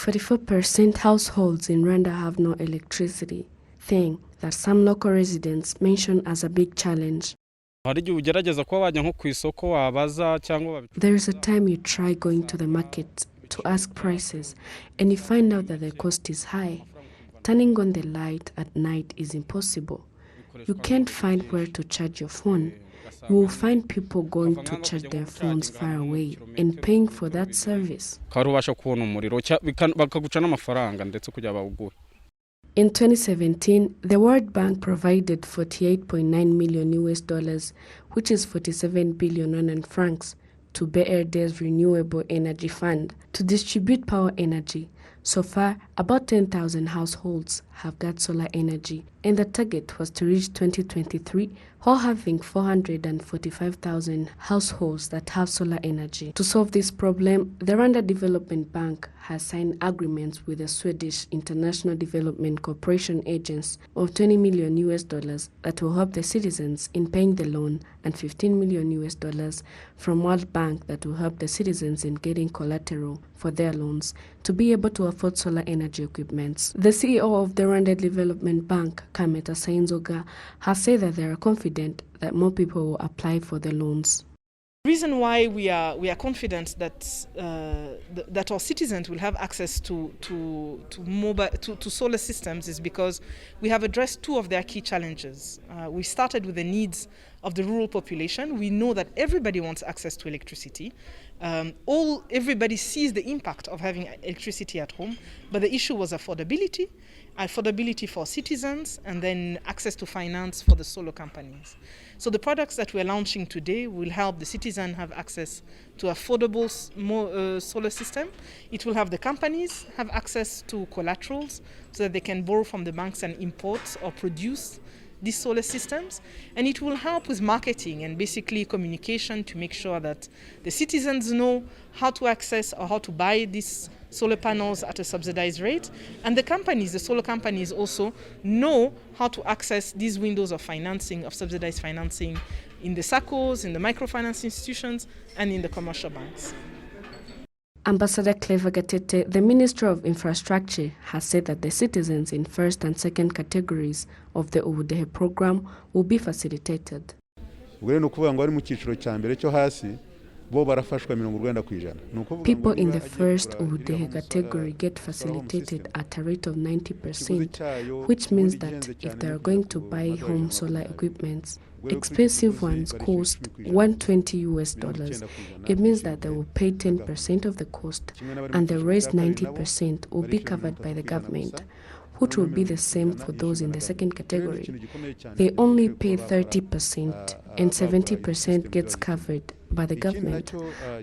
44% households in Rwanda have no electricity, thing that some local residents mention as a big challenge. There is a time you try going to the market to ask prices and you find out that the cost is high. Turning on the light at night is impossible. You can't find where to charge your phone. You will find people going to charge their phones far away and paying for that service. In 2017, the World Bank provided $48.9 million, which is 47 billion Rwandan francs, to BRD's Renewable Energy Fund to distribute power energy. So far, about 10,000 households have got solar energy, and the target was to reach 2023 while having 445,000 households that have solar energy. To solve this problem, the Rwanda Development Bank has signed agreements with the Swedish International Development Corporation agents of $20 million that will help the citizens in paying the loan, and $15 million from World Bank that will help the citizens in getting collateral for their loans to be able to afford solar energy equipments. The CEO of the Rwanda Development Bank, Kameta Sainzoga, has said that they are confident that more people will apply for the loans. The reason why we are confident that that our citizens will have access to solar systems is because we have addressed two of their key challenges. We started with the needs of the rural population. We know that everybody wants access to electricity. Everybody sees the impact of having electricity at home, but the issue was affordability for citizens, and then access to finance for the solar companies. So the products that we're launching today will help the citizen have access to affordable solar system. It will have the companies have access to collaterals so that they can borrow from the banks and import or produce these solar systems, and it will help with marketing and basically communication to make sure that the citizens know how to access or how to buy these solar panels at a subsidized rate, and the solar companies also know how to access these windows of financing, of subsidized financing in the SACCOs, in the microfinance institutions, and in the commercial banks. Ambassador Clever Gatete, the Minister of Infrastructure, has said that the citizens in first and second categories of the Ubudehe program will be facilitated. People in the first Ubudehe category get facilitated at a rate of 90%, which means that if they are going to buy home solar equipments, expensive ones cost $120. It means that they will pay 10% of the cost, and the rest 90% will be covered by the government, which will be the same for those in the second category. They only pay 30%, and 70% gets covered by the government.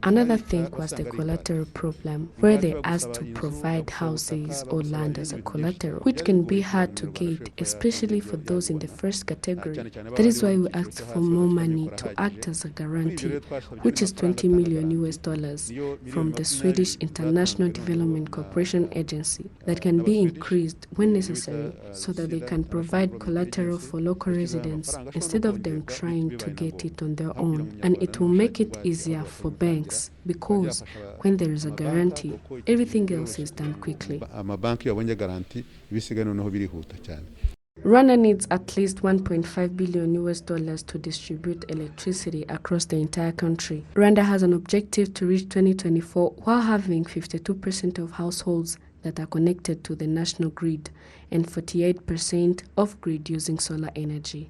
Another thing was the collateral problem, where they asked to provide houses or land as a collateral, which can be hard to get, especially for those in the first category. That is why we asked for more money to act as a guarantee, which is $20 million from the Swedish International Development Corporation agency that can be increased when necessary so that they can provide collateral for local residents instead of them trying to get it on their own. And it will make it easier for banks because when there is a guarantee, everything else is done quickly. Rwanda needs at least $1.5 billion to distribute electricity across the entire country. Rwanda has an objective to reach 2024 while having 52% of households that are connected to the national grid and 48% off-grid using solar energy.